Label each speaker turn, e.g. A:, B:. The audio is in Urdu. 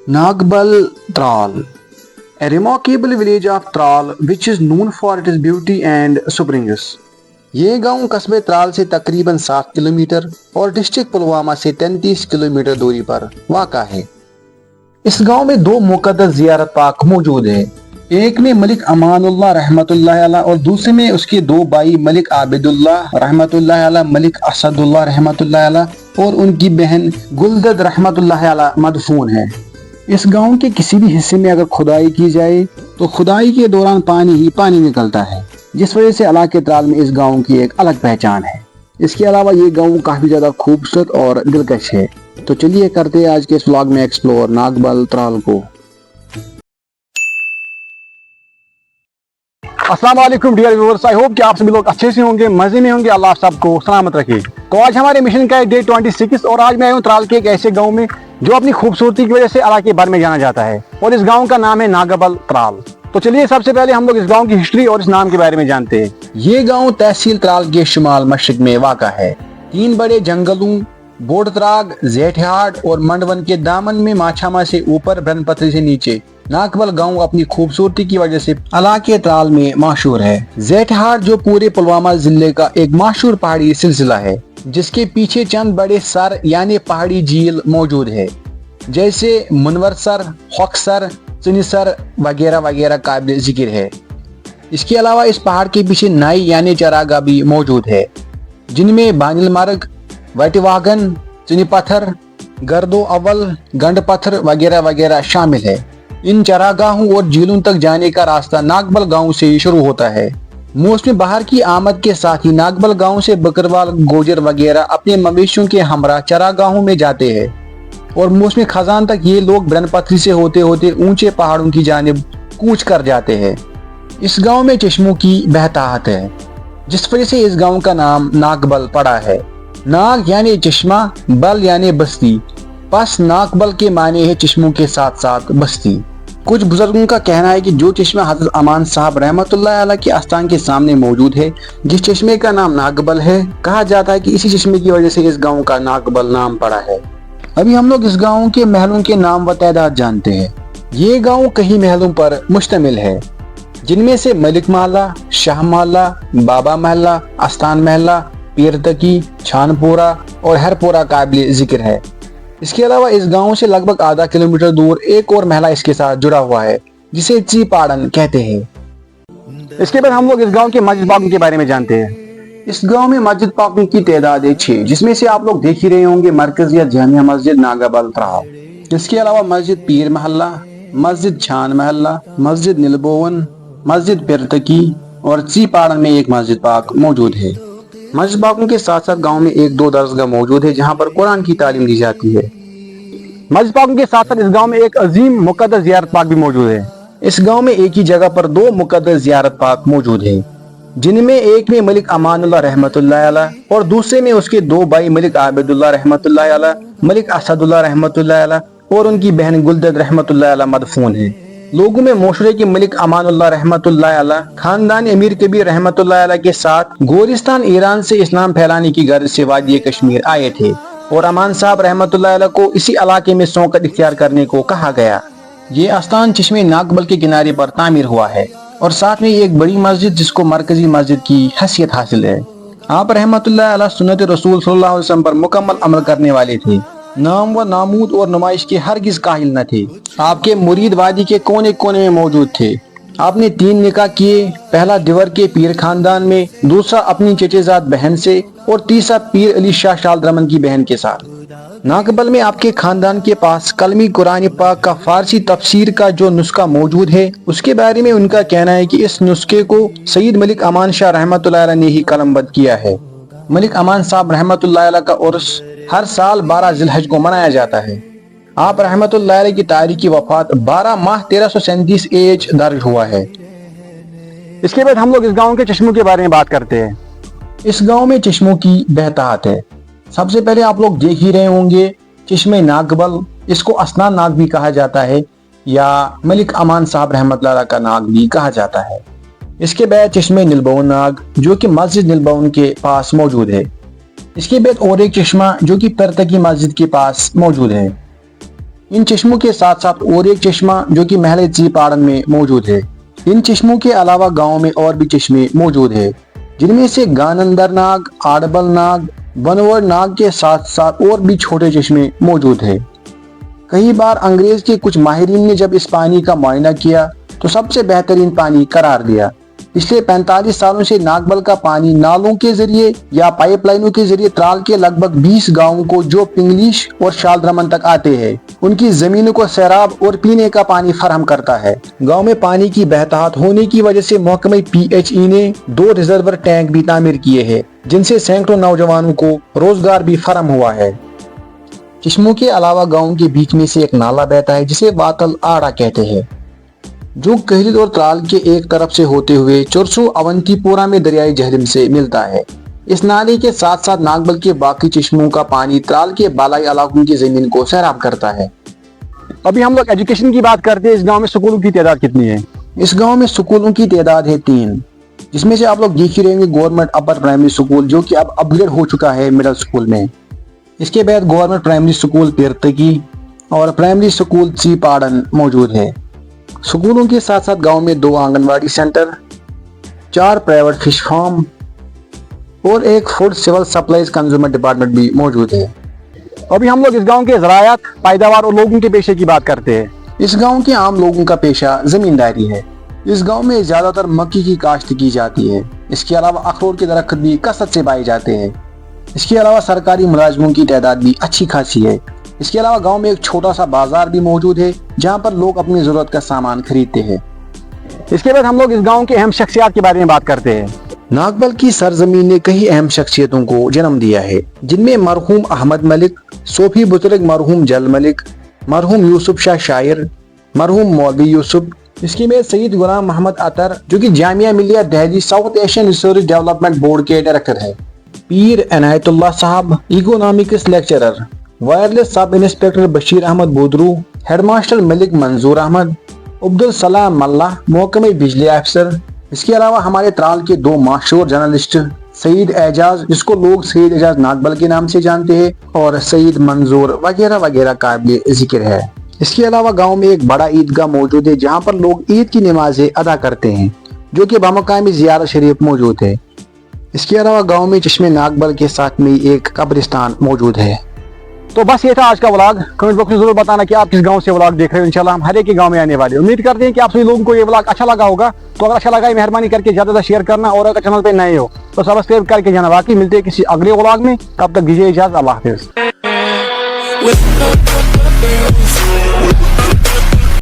A: Nagbal Tral, a remarkable village of Tral which is known for its beauty and springs. یہ گاؤں قصبے ترال سے تقریباً 7 کلومیٹر اور ڈسٹرکٹ پلوامہ سے 33 کلومیٹر دوری پر واقع ہے۔ اس گاؤں میں 2 مقدس زیارت پاک موجود ہیں، ایک میں ملک امان اللہ رحمت اللہ علیہ اور دوسرے میں اس کے 2 بھائی ملک عابد اللہ رحمت اللہ علیہ، ملک اسد اللہ رحمت اللہ علیہ اور ان کی بہن گلدد رحمت اللہ علیہ مدفون ہے۔ اس گاؤں کے کسی بھی حصے میں اگر کھدائی کی جائے تو کھدائی کے دوران پانی ہی پانی نکلتا ہے، جس وجہ سے علاقے ترال میں اس گاؤں کی ایک الگ پہچان ہے۔ اس کے علاوہ یہ گاؤں کافی زیادہ خوبصورت اور دلکش ہے۔ تو چلیے کرتے ہیں آج کے اس ولاگ میں ایکسپلور ناگبل ترال کو۔ السلام علیکم ڈیئر ویورز، آئی ہوپ کہ آپ سبھی لوگ اچھے سے ہوں گے، مزے میں ہوں گے، اللہ سب کو سلامت رکھے۔ تو آج ہمارے مشن کا ہے ڈے 26 اور آج میں آیا ہوں ترال کے ایک ایسے گاؤں میں جو اپنی خوبصورتی کی وجہ سے علاقے بھر میں جانا جاتا ہے اور اس گاؤں کا نام ہے ناگبل ترال۔ تو چلیے سب سے پہلے ہم لوگ اس گاؤں کی ہسٹری اور اس نام کے بارے میں جانتے ہیں۔ یہ گاؤں تحصیل ترال کے شمال مشرق میں واقع ہے۔ 3 بڑے جنگلوں بوڑتراگ، زیٹھیاڑ اور منڈون کے دامن میں ماچھاما سے اوپر برن پتری سے نیچے ناگبل گاؤں اپنی خوبصورتی کی وجہ سے علاقے ترال میں مشہور ہے۔ زیٹھیاڑ جو پورے پلوامہ ضلع کا ایک مشہور پہاڑی سلسلہ ہے جس کے پیچھے چند بڑے سر یعنی پہاڑی جھیل موجود ہے، جیسے منور سر، ہوک سر، چنی سر وغیرہ وغیرہ قابل ذکر ہے۔ اس کے علاوہ اس پہاڑ کے پیچھے نائی یعنی چراگاہ بھی موجود ہے، جن میں بانل مرگ، وٹی واگن، چنی پتھر، گردو اول، گنڈ پتھر وغیرہ وغیرہ شامل ہے۔ ان چراگاہوں اور جھیلوں تک جانے کا راستہ ناگبل گاؤں سے شروع ہوتا ہے۔ موسم بہار کی آمد کے ساتھ ہی ناگبل گاؤں سے بکروال، گوجر وغیرہ اپنے مویشیوں کے ہمراہ چراگاہوں میں جاتے ہیں اور موسم خزاں تک یہ لوگ برن پتری سے ہوتے ہوتے اونچے پہاڑوں کی جانب کوچ کر جاتے ہیں۔ اس گاؤں میں چشموں کی بہتاحت ہے، جس وجہ سے اس گاؤں کا نام ناگبل پڑا ہے۔ ناگ یعنی چشمہ، بل یعنی بستی، پس ناگبل کے معنی ہے چشموں کے ساتھ ساتھ بستی۔ کچھ بزرگوں کا کہنا ہے کہ جو چشمہ حضرت امان صاحب رحمت اللہ علیہ کے آستان کے سامنے موجود ہے، جس چشمے کا نام ناگبل ہے، کہا جاتا ہے کہ اسی چشمے کی وجہ سے اس گاؤں کا ناگبل نام پڑا ہے۔ ابھی ہم لوگ اس گاؤں کے محلوں کے نام و تعداد جانتے ہیں۔ یہ گاؤں کئی محلوں پر مشتمل ہے، جن میں سے ملک محلہ، شاہ محلہ، بابا محلہ، آستان محلہ، پیرتکی، چھان پورہ اور ہر پورہ قابل ذکر ہے۔ اس کے علاوہ اس گاؤں سے لگ بھگ آدھا کلومیٹر دور ایک اور محلہ اس کے ساتھ جڑا ہوا ہے جسے چی پاڑن کہتے ہیں۔ اس کے بعد ہم لوگ اس گاؤں کے مسجد پاکوں کے بارے میں جانتے ہیں۔ اس گاؤں میں مسجد پاکوں کی تعداد ہے 6، جس میں سے آپ لوگ دیکھ ہی رہے ہوں گے مرکزیت جامعہ مسجد ناگبل ترال۔ اس کے علاوہ مسجد پیر محلہ، مسجد چھان محلہ، مسجد نلبون، مسجد پیرتکی اور چی پاڑن میں ایک مسجد پاک موجود ہے۔ مسجد پاکوں کے ساتھ ساتھ گاؤں میں 1-2 درسگاہ موجود ہے جہاں پر قرآن کی تعلیم دی جاتی ہے۔ مسجد پاکوں کے ساتھ ساتھ اس گاؤں میں ایک عظیم مقدس زیارت پاک بھی موجود ہے۔ اس گاؤں میں ایک ہی جگہ پر 2 مقدس زیارت پاک موجود ہیں، جن میں ایک میں ملک امان اللہ رحمت اللہ علیہ اور دوسرے میں اس کے 2 بھائی ملک عابد اللہ رحمت اللہ علیہ، ملک اسد اللہ رحمت اللہ علیہ اور ان کی بہن گلدد رحمت اللہ علیہ مدفون ہیں۔ لوگوں میں مشہور ہے کہ ملک امان اللہ رحمت اللہ علیہ خاندان امیر کبیر رحمت اللہ علیہ کے ساتھ گورستان ایران سے اسلام پھیلانے کی غرض سے وادی کشمیر آئے تھے اور امان صاحب رحمت اللہ علیہ کو اسی علاقے میں سوکت اختیار کرنے کو کہا گیا۔ یہ آستان چشمے ناگبل کے کنارے پر تعمیر ہوا ہے اور ساتھ میں ایک بڑی مسجد جس کو مرکزی مسجد کی حیثیت حاصل ہے۔ آپ رحمت اللہ علیہ سنت رسول صلی اللہ علیہ وسلم پر مکمل عمل کرنے والے تھے، نام و نامود اور نمائش کے ہرگز کاہل نہ تھے۔ آپ کے مرید وادی کے کونے کونے میں موجود تھے۔ آپ نے 3 نکاح کیے، پہلا دیور کے پیر خاندان میں، دوسرا اپنی چچے زاد بہن سے اور تیسرا پیر علی شاہ شال درمن کی بہن کے ساتھ۔ ناگبل میں آپ کے خاندان کے پاس کلمی قرآن پاک کا فارسی تفسیر کا جو نسخہ موجود ہے، اس کے بارے میں ان کا کہنا ہے کہ اس نسخے کو سید ملک امان شاہ رحمت اللہ علیہ نے ہی قلم بند کیا ہے۔ ملک امان صاحب رحمت اللہ علیہ کا عرس ہر سال 12 ذی الحج کو منایا جاتا ہے۔ آپ رحمت اللہ علیہ کی تاریخی وفات 12 ماہ 1337 AH درج ہوا ہے۔ اس کے بعد ہم لوگ اس گاؤں کے چشموں کے بارے میں بات کرتے ہیں۔ اس گاؤں میں چشموں کی بہتاحت ہے۔ سب سے پہلے آپ لوگ دیکھ ہی رہے ہوں گے چشمے ناگبل، اس کو اسنان ناگ بھی کہا جاتا ہے یا ملک امان صاحب رحمت اللہ علیہ کا ناگ بھی کہا جاتا ہے۔ اس کے بعد چشمے نلبون ناگ جو کہ مسجد نلبون کے پاس موجود ہے۔ اس کے بعد اور ایک چشمہ جو کہ پیرتکی مسجد کے پاس موجود ہے۔ ان چشموں کے ساتھ ساتھ اور ایک چشمہ جو کہ محلے چیپاڑن میں موجود ہے۔ ان چشموں کے علاوہ گاؤں میں اور بھی چشمے موجود ہیں، جن میں سے گانندر ناگ، آڑبل ناگ، بنور ناگ کے ساتھ ساتھ اور بھی چھوٹے چشمے موجود ہیں۔ کئی بار انگریز کے کچھ ماہرین نے جب اس پانی کا معائنہ کیا تو سب سے بہترین پانی قرار دیا۔ پچھلے 45 سالوں سے ناگبل کا پانی نالوں کے ذریعے یا پائپ لائنوں کے ذریعے ترال کے لگ بھگ 20 گاؤں کو جو پنگلیش اور شالدرمن تک آتے ہیں ان کی زمینوں کو سیراب اور پینے کا پانی فراہم کرتا ہے۔ گاؤں میں پانی کی بہتات ہونے کی وجہ سے محکمہ PHE نے 2 ریزرور ٹینک بھی تعمیر کیے ہیں، جن سے سینکڑوں نوجوانوں کو روزگار بھی فراہم ہوا ہے۔ چشموں کے علاوہ گاؤں کے بیچ میں سے ایک نالا بہتا ہے جسے واتل آڑا کہتے ہیں، جو کہرید اور ترال کے ایک طرف سے ہوتے ہوئے چرسو اونتی پورہ میں دریائے جہلم سے ملتا ہے۔ اس نالے کے ساتھ ساتھ ناگبل کے باقی چشموں کا پانی ترال کے بالائی علاقوں کی زمین کو سیراب کرتا ہے۔ ابھی ہم لوگ ایجوکیشن کی بات کرتے ہیں، اس گاؤں میں سکولوں کی تعداد کتنی ہے؟ اس گاؤں میں سکولوں کی تعداد ہے 3، جس میں سے آپ لوگ دیکھ ہی رہیں گے گورنمنٹ اپر پرائمری سکول جو کہ اب اپ گریڈ ہو چکا ہے مڈل سکول میں۔ اس کے بعد گورنمنٹ پرائمری سکول پیرتکی اور پرائمری سکول چیپاڑن موجود ہے۔ سکولوں کے ساتھ ساتھ گاؤں میں 2 آنگن واڑی سینٹر، 4 پرائیویٹ فش فارم اور ایک food civil supplies consumer department بھی موجود ہے۔ ابھی ہم لوگ اس گاؤں کے زراعت، پیداوار اور لوگوں کے پیشے کی بات کرتے ہیں۔ اس گاؤں کے عام لوگوں کا پیشہ زمینداری ہے۔ اس گاؤں میں زیادہ تر مکئی کی کاشت کی جاتی ہے۔ اس کے علاوہ اخروٹ کے درخت بھی کثرت سے پائے جاتے ہیں۔ اس کے علاوہ سرکاری ملازموں کی تعداد بھی اچھی خاصی ہے۔ اس کے علاوہ گاؤں میں ایک چھوٹا سا بازار بھی موجود ہے جہاں پر لوگ اپنی ضرورت کا سامان خریدتے ہیں۔ اس کے بعد ہم لوگ اس گاؤں کے اہم شخصیات کے بارے میں بات کرتے ہیں۔ ناگبل کی سرزمین نے کئی اہم شخصیتوں کو جنم دیا ہے، جن میں مرحوم احمد ملک، صوفی بزرگ مرحوم جل ملک، مرحوم یوسف شاہ شاعر، مرحوم مولوی یوسف۔ اس کے بعد سید غلام محمد عطر جو کہ Jamia Millia Delhi South Asian research development board کے ڈائریکٹر ہے، Pir Inayat Ullah Sahab, economics lecturer, wireless sub inspector Bashir Ahmad Bodro, head master Malik Manzoor Ahmad, Abdussalam Malla, محکمہ بجلی افسر۔ اس کے علاوہ ہمارے ترال کے 2 مشہور جرنلسٹ، سعید اعجاز جس کو لوگ سعید اعجاز ناگبل کے نام سے جانتے ہیں اور سعید منظور وغیرہ وغیرہ قابل ذکر ہے۔ اس کے علاوہ گاؤں میں ایک بڑا عیدگاہ موجود ہے جہاں پر لوگ عید کی نمازیں ادا کرتے ہیں، جو کہ بمقام زیارت شریف موجود ہے۔ اس کے علاوہ گاؤں میں چشمے ناگبل کے ساتھ میں ایک قبرستان موجود ہے۔ تو بس یہ تھا آج کا ولاگ۔ کمنٹ باکس میں ضرور بتانا کہ آپ کس گاؤں سے ولاگ دیکھ رہے ہیں۔ انشاءاللہ ہم ہر ایک کے گاؤں میں آنے والے ہیں۔ امید کرتے ہیں کہ آپ سبھی لوگوں کو یہ ولاگ اچھا لگا ہوگا۔ تو اگر اچھا لگا ہے مہربانی کر کے زیادہ سے شیئر کرنا، اور اگر چینل پہ نئے ہو تو سبسکرائب کر کے جانا۔ باقی ملتے ہیں کسی اگلے ولاگ میں، تب تک دیجیے اجازت، اللہ حافظ۔